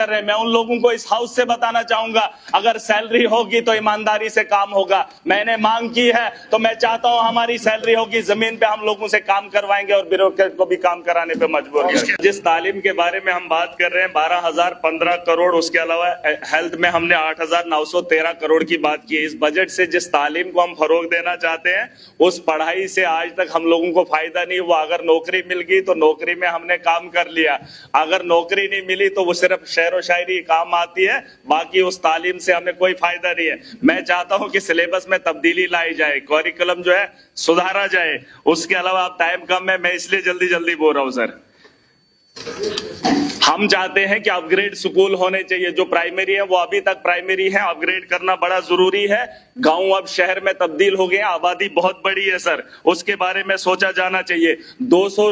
कर रहे हैं। मैं उन लोगों को इस हाउस से बताना चाहूंगा, अगर सैलरी होगी तो ईमानदारी से काम होगा। मैंने मांग की है तो मैं चाहता हूं हमारी सैलरी होगी, जमीन पे हम लोगों से काम करवाएंगे और ब्यूरोक्रेट को भी काम कराने पे मजबूर करेंगे। जिस तालीम के बारे में हम बात कर रहे हैं 12,015 करोड़, उसके अलावा हेल्थ में हमने 8,913 करोड़ की बात की है। इस बजट से जिस तालीम को हम फरोग देना चाहते हैं उस पढ़ाई से आज तक हम लोगों को फायदा नहीं हुआ। अगर नौकरी मिल गई तो नौकरी में हमने काम कर लिया, अगर नौकरी नहीं मिली तो वो सिर्फ शेर व शायरी काम आती है, बाकी उस तालीम से हमें कोई फायदा नहीं है। मैं चाहता हूं कि सिलेबस में तब्दीली लाई जाए, करिकुलम जो है सुधारा जाए। उसके अलावा अब टाइम कम है, मैं इसलिए जल्दी बोल रहा हूं सर। हम चाहते हैं कि अपग्रेड स्कूल होने चाहिए। जो प्राइमरी है वो अभी तक प्राइमरी है, अपग्रेड करना बड़ा जरूरी है। गांव अब शहर में तब्दील हो गए, आबादी बहुत बड़ी है सर, उसके बारे में सोचा जाना चाहिए। 200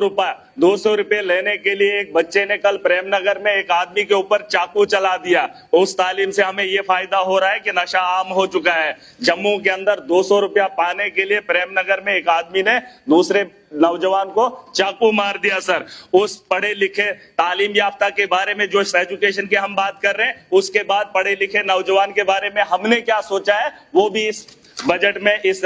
रुपए लेने के लिए एक बच्चे ने कल प्रेमनगर में एक आदमी के ऊपर चाकू चला दिया। उस तालीम से हमें ये फायदा हो रहा है कि नशा आम हो चुका है। जम्मू के अंदर 200 रुपया पाने के लिए प्रेमनगर में एक आदमी ने दूसरे नौजवान को चाकू मार दिया सर। उस पढ़े लिखे तालीम याफ्ता के बारे में जो एजुकेशन की हम बात कर रहे हैं, उसके बाद पढ़े लिखे नौजवान के बारे में हमने क्या सोचा है वो भी इस बजट में, इस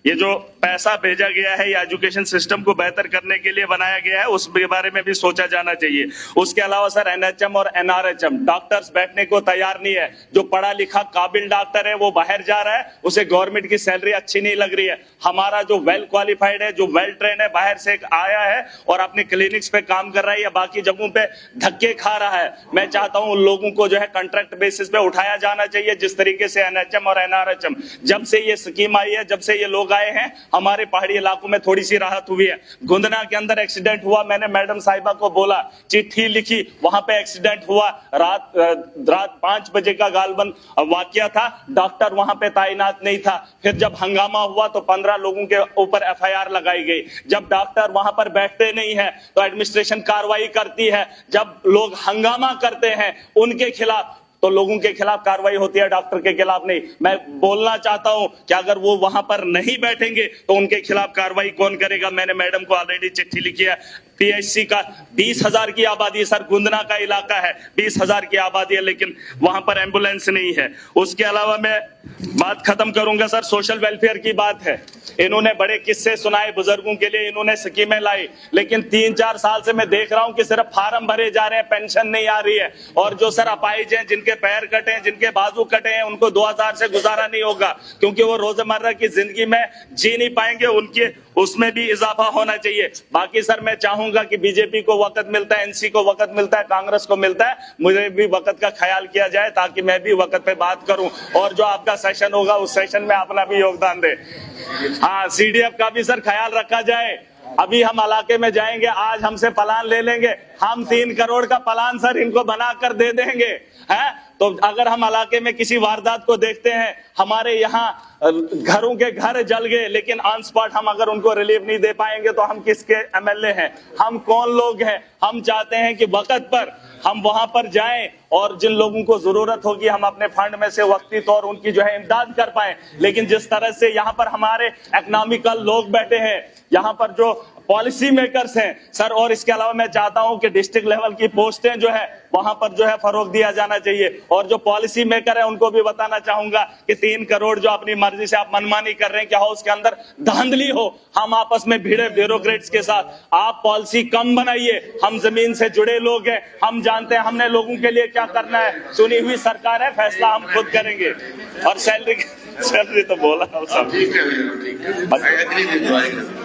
ये जो पैसा भेजा गया है या एजुकेशन सिस्टम को बेहतर करने के लिए बनाया गया है उसके बारे में भी सोचा जाना चाहिए। उसके अलावा सर एनएचएम और एनआरएचएम डॉक्टर्स बैठने को तैयार नहीं है। जो पढ़ा लिखा काबिल डॉक्टर है वो बाहर जा रहा है, उसे गवर्नमेंट की सैलरी अच्छी नहीं लग रही है। हमारा जो वेल क्वालिफाइड है, जो वेल ट्रेन है, बाहर से आया है और अपने क्लिनिक्स पे काम कर रहा है या बाकी जगहों पे धक्के खा रहा है। मैं चाहता हूं उन लोगों को जो है कॉन्ट्रैक्ट बेसिस पे उठाया जाना चाहिए, जिस तरीके से एनएचएम और एनआरएचएम जब से ये स्कीम आई है, जब से ये लोग आए हैं, हमारे पहाड़ी इलाकों में थोड़ी सी राहत हुई है। गुंदना के अंदर एक्सीडेंट हुआ, मैंने मैडम साहिबा को बोला, चिट्ठी लिखी, वहां पे एक्सीडेंट हुआ, रात 5 बजे का गालबन वाकया था, डॉक्टर वहां पे तैनात नहीं था। फिर जब हंगामा हुआ तो 15 लोगों के ऊपर एफआईआर लगाई गई। जब डॉक्टर वहां पर बैठते नहीं है तो एडमिनिस्ट्रेशन कार्रवाई करती है। जब लोग हंगामा करते हैं उनके खिलाफ तो लोगों के खिलाफ कार्रवाई होती है, डॉक्टर के खिलाफ नहीं। मैं बोलना चाहता हूं कि अगर वो वहां पर नहीं बैठेंगे तो उनके खिलाफ कार्रवाई कौन करेगा। मैंने मैडम को ऑलरेडी चिट्ठी लिखी है। पीएचसी का 20,000 की आबादी सर, गुंदना का इलाका है, 20,000 की आबादी है, लेकिन वहां पर एम्बुलेंस नहीं है। उसके अलावा मैं बात खत्म करूंगा सर, सोशल वेलफेयर की बात है। इन्होंने बड़े किस्से सुनाए बुजुर्गों के लिए, इन्होंने स्कीमें लाई, लेकिन 3-4 साल से मैं देख रहा हूं कि सिर्फ फार्म भरे जा रहे हैं, पेंशन नहीं आ रही है। और जो सर अपाहिज हैं, जिनके पैर कटे हैं, जिनके बाजू कटे हैं, उनको 2000 से गुजारा नहीं होगा, क्योंकि वो रोजमर्रा की जिंदगी में जी नहीं पाएंगे। उनके उसमें भी इजाफा होना चाहिए। बाकी सर मैं चाहूंगा कि बीजेपी को वक्त मिलता है, एनसी को वक्त मिलता है, कांग्रेस को मिलता है, मुझे भी वक्त का ख्याल किया जाए ताकि मैं भी वक्त पे बात करूं और जो आपका सेशन होगा उस सेशन में अपना भी योगदान दे। हाँ, सीडीएफ का भी सर ख्याल रखा जाए। अभी हम इलाके में जाएंगे, आज हमसे प्लान ले लेंगे, हम 3 करोड़ का प्लान सर इनको बनाकर दे देंगे, है? तो अगर हम इलाके में किसी वारदात को देखते हैं, हमारे यहाँ घरों के घर जल गए, लेकिन ऑन स्पॉट हम अगर उनको रिलीफ नहीं दे पाएंगे तो हम किसके एमएलए हैं, हम कौन लोग हैं? हम चाहते हैं कि वक्त पर हम वहां पर जाएं और जिन लोगों को जरूरत होगी हम अपने फंड में से वक्ती तौर उनकी जो है इमदाद कर पाएं। लेकिन जिस तरह से यहाँ पर हमारे इकोनॉमिकल लोग बैठे हैं, यहाँ पर जो पॉलिसी मेकर्स हैं सर, और इसके अलावा मैं चाहता हूं कि डिस्ट्रिक्ट लेवल की पोस्टें जो है वहां पर जो है फरोग दिया जाना चाहिए। और जो पॉलिसी मेकर है उनको भी बताना चाहूंगा कि 3 करोड़ जो अपनी मर्जी से आप मनमानी कर रहे हैं, क्या हाउस के अंदर धांधली हो, हम आपस में भिड़े ब्यूरोक्रेट्स के साथ, आप पॉलिसी कम बनाइए। हम जमीन से जुड़े लोग हैं, हम जानते हैं हमने लोगों के लिए क्या करना है। सुनी हुई सरकार है, फैसला हम खुद करेंगे। और सैलरी तो बोला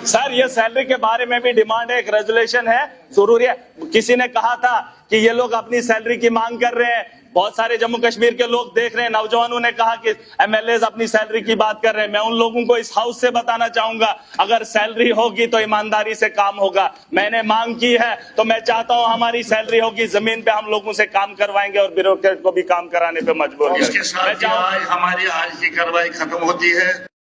सर, ये सैलरी के बारे में भी डिमांड है, एक रेजोल्यूशन है, जरूरी है। किसी ने कहा था कि ये लोग अपनी सैलरी की मांग कर रहे हैं, बहुत सारे जम्मू कश्मीर के लोग देख रहे हैं, नौजवानों ने कहा कि एमएलए अपनी सैलरी की बात कर रहे हैं। मैं उन लोगों को इस हाउस से बताना चाहूंगा, अगर सैलरी होगी तो ईमानदारी से काम होगा। मैंने मांग की है तो मैं चाहता हूं हमारी सैलरी होगी, जमीन पे हम लोगों से काम करवाएंगे और ब्यूरोक्रेट को भी काम कराने पे मजबूर करेंगे। हमारी आज की कार्रवाई खत्म होती है।